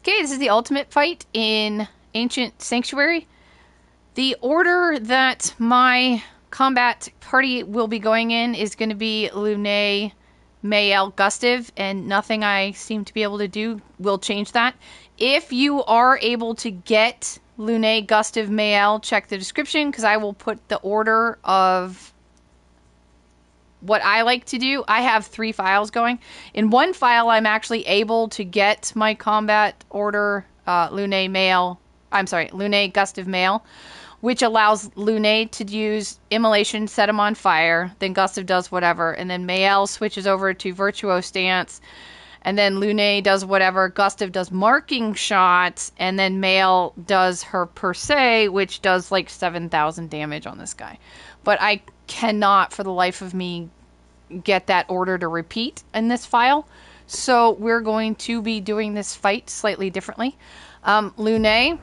Okay, this is the ultimate fight in Ancient Sanctuary. The order that my combat party will be going in is going to be Lune, Maelle, Gustave, and nothing I seem to be able to do will change that. If you are able to get Lune, Gustave, Maelle, check the description because I will put the order of what I like to do. I have 3 files going. In one file, I'm actually able to get my combat order, Lune, Gustave, Maelle, which allows Lune to use Immolation, set him on fire, then Gustave does whatever, and then Maelle switches over to Virtuose stance, and then Lune does whatever, Gustave does marking shots, and then Maelle does her Percee, which does like 7,000 damage on this guy. But I cannot, for the life of me, get that order to repeat in this file, so we're going to be doing this fight slightly differently. Lune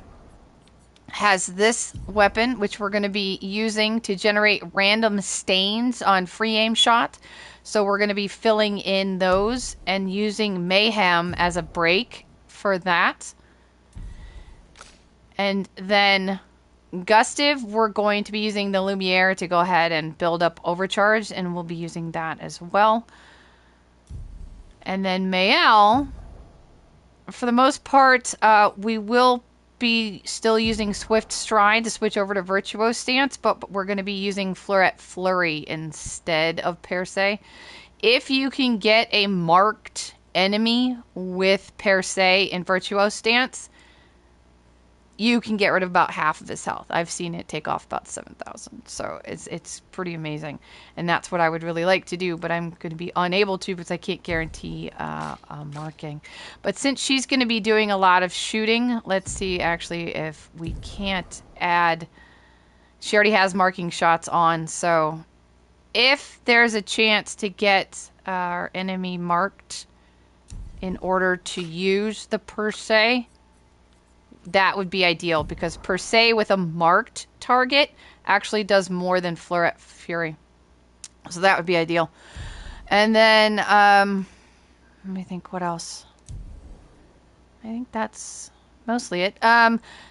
has this weapon, which we're going to be using to generate random stains on free aim shot. So we're going to be filling in those and using Mayhem as a break for that. And then Gustave, we're going to be using the Lumiere to go ahead and build up overcharge, and we'll be using that as well. And then Maelle, for the most part, we will be still using Swift Stride to switch over to Virtuose stance, but we're going to be using Fleurette Flurry instead of Percee. If you can get a marked enemy with Percee in Virtuose stance, you can get rid of about half of his health. I've seen it take off about 7,000, so it's pretty amazing, and that's what I would really like to do, but I'm going to be unable to because I can't guarantee marking. But since she's going to be doing a lot of shooting, let's see actually if we can't add. She already has marking shots on, so if there's a chance to get our enemy marked in order to use the Percee, that would be ideal, because Percee with a marked target actually does more than Fleurette Fury. So that would be ideal. And then, let me think what else. I think that's mostly it.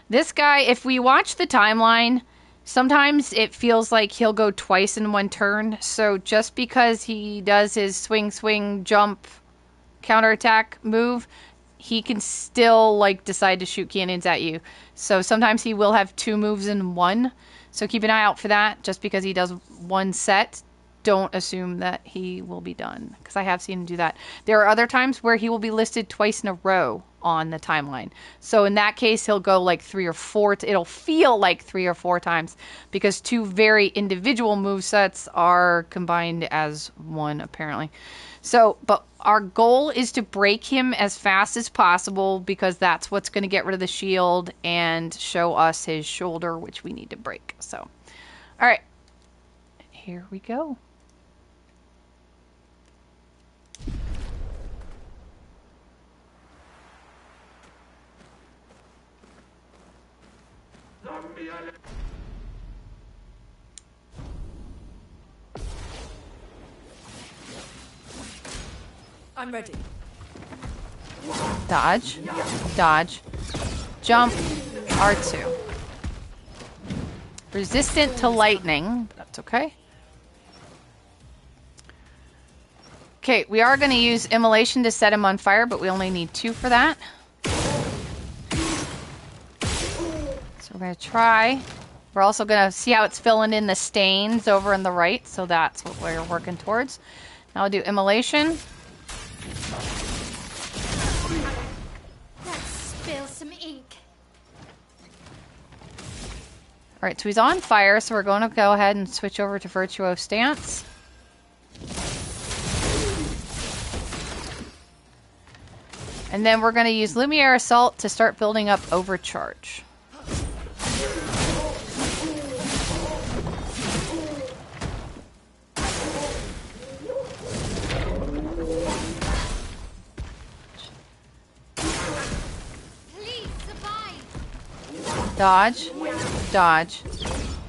This guy, if we watch the timeline, sometimes it feels like he'll go twice in one turn. So just because he does his swing, swing, jump, counterattack move, he can still like decide to shoot cannons at you. So sometimes he will have 2 moves in one. So keep an eye out for that. Just because he does one set, don't assume that he will be done, because I have seen him do that. There are other times where he will be listed twice in a row on the timeline. So in that case, he'll go like 3 or 4. It'll feel like 3 or 4 times because 2 very individual move sets are combined as one, apparently. So, but our goal is to break him as fast as possible, because that's what's going to get rid of the shield and show us his shoulder, which we need to break. So, all right, here we go. I'm ready. Dodge, dodge, jump, R2. Resistant to lightning, that's okay. Okay, we are going to use Immolation to set him on fire, but we only need 2 for that. So we're going to try. We're also going to see how it's filling in the stains over on the right, so that's what we're working towards. Now I'll do Immolation. Let's spill some ink. Alright, so he's on fire, so we're going to go ahead and switch over to Virtuose stance. And then we're going to use Lumiere Assault to start building up overcharge. Dodge, dodge,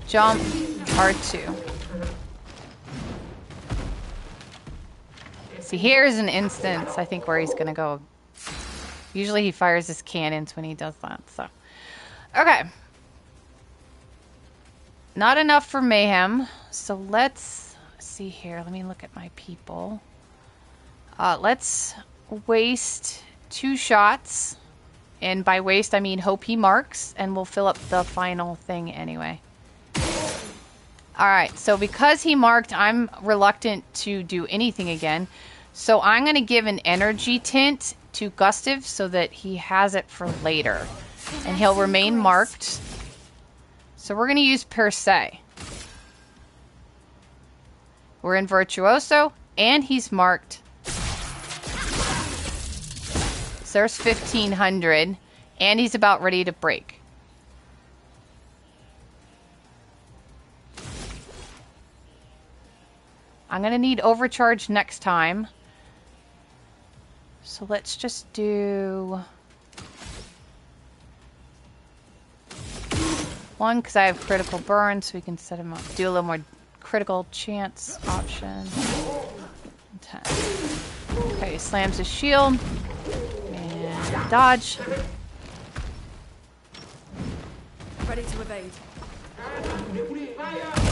jump, R2. See, here's an instance, I think, where he's going to go Usually he fires his cannons when he does that, so. Okay. Not enough for mayhem, so let's see here. Let me look at my people. Let's waste 2 shots. And by waste, I mean hope he marks, and we'll fill up the final thing anyway. Alright, so because he marked, I'm reluctant to do anything again. So I'm going to give an energy tint to Gustave so that he has it for later. And he'll remain marked. So we're going to use Percee. We're in Virtuoso, and he's marked. So there's 1,500, and he's about ready to break. I'm going to need overcharge next time. So let's just do 1 because I have critical burn, so we can set him up. Do a little more critical chance option. 10. Okay, slams his shield. And dodge. Ready to evade.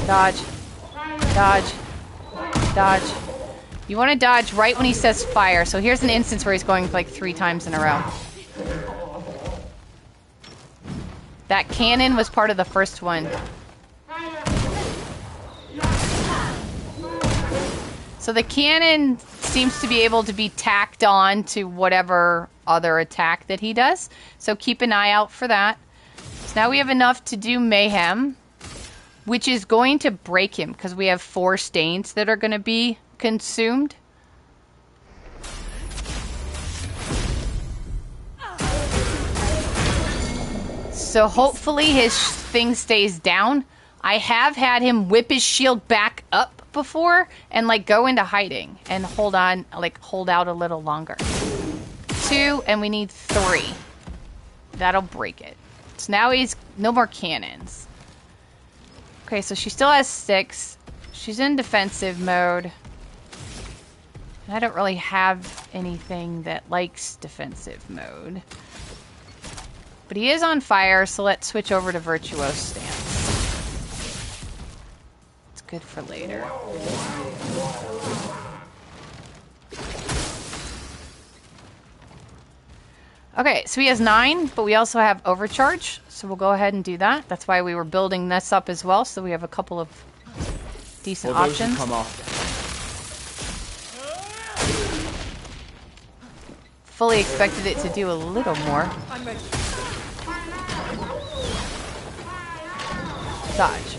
Dodge. Dodge. Dodge. You want to dodge right when he says fire. So here's an instance where he's going like 3 times in a row. That cannon was part of the first one. So the cannon seems to be able to be tacked on to whatever other attack that he does. So keep an eye out for that. So now we have enough to do mayhem, which is going to break him because we have 4 stains that are going to be consumed. So hopefully his thing stays down. I have had him whip his shield back up before and like go into hiding and hold on, like hold out a little longer. 2, and we need 3. That'll break it. So now he's no more cannons. Okay, so she still has 6. She's in defensive mode. And I don't really have anything that likes defensive mode. But he is on fire, so let's switch over to Virtuose stance. It's good for later. Okay, so he has 9, but we also have overcharge, so we'll go ahead and do that. That's why we were building this up as well, so we have a couple of decent options. Come off. Fully expected it to do a little more. I'm ready. Dodge.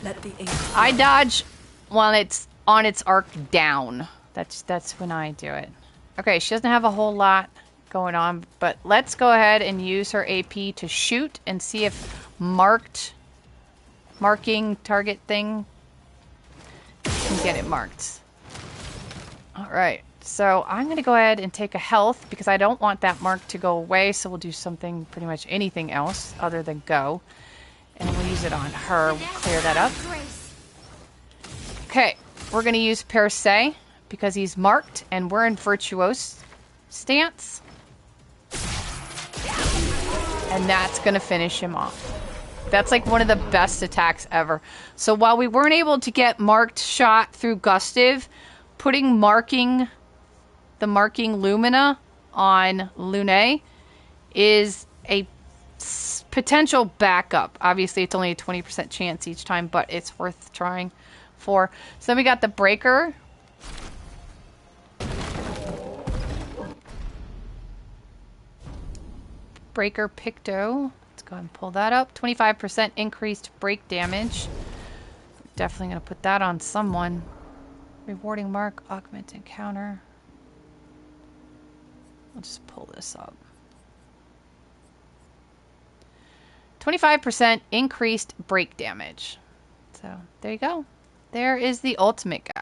Let the ink. I dodge while it's on its arc down. That's when I do it. Okay, she doesn't have a whole lot going on, but let's go ahead and use her AP to shoot and see if marking target thing can get it marked. All right, so I'm going to go ahead and take a health because I don't want that mark to go away, so we'll do something, pretty much anything else other than go. And we'll use it on her. We'll clear that up. Okay, we're going to use Percee because he's marked and we're in Virtuose stance. And that's going to finish him off. That's like one of the best attacks ever. So while we weren't able to get marked shot through Gustave, putting the marking Lumina on Lune is a potential backup. Obviously, it's only a 20% chance each time, but it's worth trying for. So then we got the breaker. Breaker Picto. Let's go ahead and pull that up. 25% increased break damage. Definitely going to put that on someone. Rewarding mark, augment encounter. I'll just pull this up. 25% increased break damage. So there you go. There is the ultimate, guys.